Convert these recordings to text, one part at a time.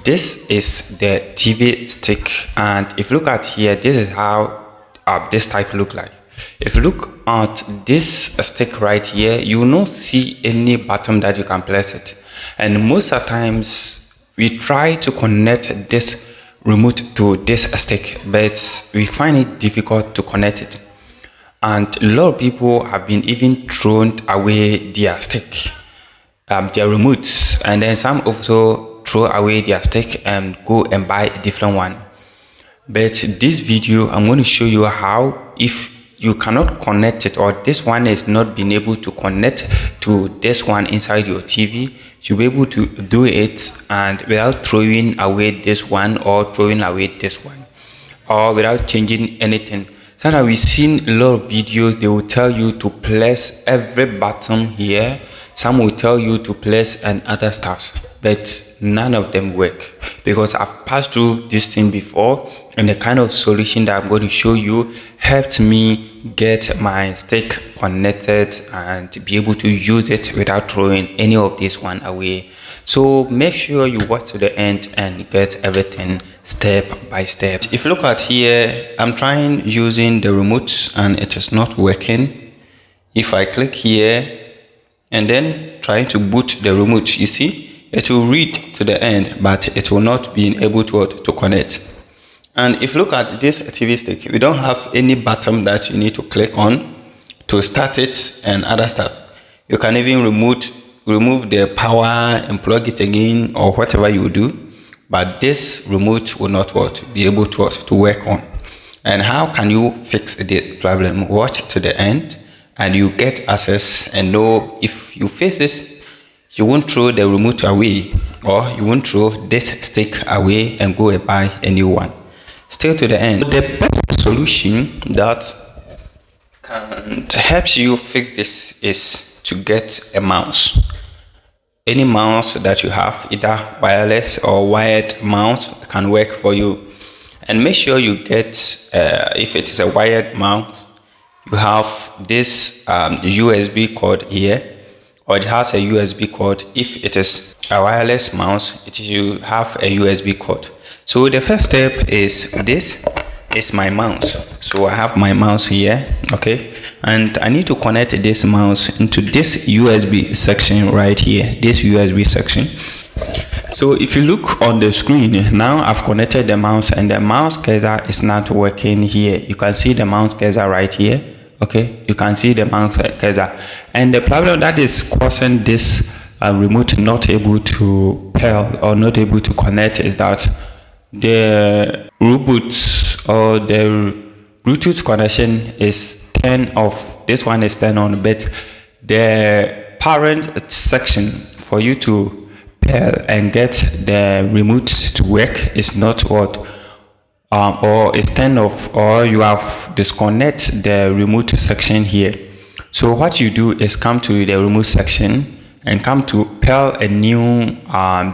This is the TV stick, and if you look at here, this is how this type look like. If you look at this stick right here, you will not see any button that you can place it, and most of the times we try to connect this remote to this stick, but we find it difficult to connect it, and a lot of people have been even thrown away their stick, their remotes, and then some also throw away their stick and go and buy a different one. But this video, I'm going to show you how, if you cannot connect it, or this one is not being able to connect to this one inside your TV, you'll be able to do it and without throwing away this one or throwing away this one, or without changing anything. Sometimes we've seen a lot of videos, they will tell you to place every button here. Some will tell you to place and other stuff, but none of them work, because I've passed through this thing before, and the kind of solution that I'm going to show you helped me get my stick connected and be able to use it without throwing any of this one away. So make sure you watch to the end and get everything step by step. If you look at here, I'm trying using the remote and it is not working. If I click here and then trying to boot the remote, you see it will read to the end, but it will not be able to connect. And if you look at this TV stick, we don't have any button that you need to click on to start it and other stuff. You can even remove the power and plug it again, or whatever you do, but this remote will not be able to work on. And how can you fix the problem? Watch to the end and you get access and know if you face this, you won't throw the remote away, or you won't throw this stick away and go and buy a new one. Still to the end. The best solution that can help you fix this is to get a mouse. Any mouse that you have, either wireless or wired mouse, can work for you. And make sure you get, if it is a wired mouse, you have this USB cord here, or it has a USB cord. If it is a wireless mouse, you have a USB cord. So the first step is, this is my mouse. So I have my mouse here, okay, and I need to connect this mouse into this USB section right here, this USB section. So if you look on the screen now, I've connected the mouse and the mouse cursor is not working here. You can see the mouse cursor right here. Okay, you can see the mouse cursor, and the problem that is causing this remote not able to pair or not able to connect is that the reboot or the Bluetooth connection is turned off. This one is turned on, but the parent section for you to pair and get the remote to work is not what, or it's turned off, or you have disconnect the remote section here. So what you do is come to the remote section and come to pair a new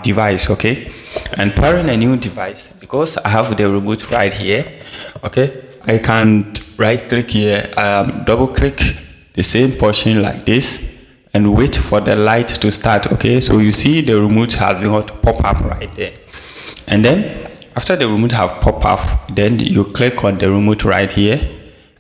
device, okay? And pairing a new device, because I have the remote right here, okay, I can right click here, double click the same portion like this and wait for the light to start. Okay, so you see the remote has been pop up right there, and then after the remote have pop up, then you click on the remote right here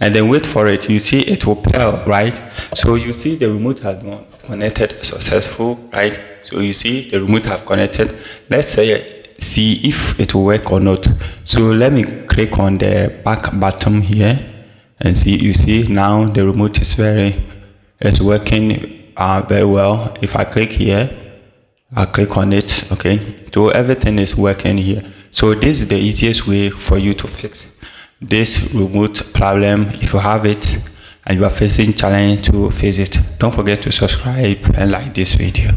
and then wait for it. You see it will pair, right? So you see the remote has been connected successful, right? So you see the remote have connected. Let's say see if it will work or not. So let me click on the back button here and see. You see now the remote is working very well. If I click here, I click on it, okay, so everything is working here. So this is the easiest way for you to fix this remote problem. If you have it and you are facing challenge to fix it, don't forget to subscribe and like this video.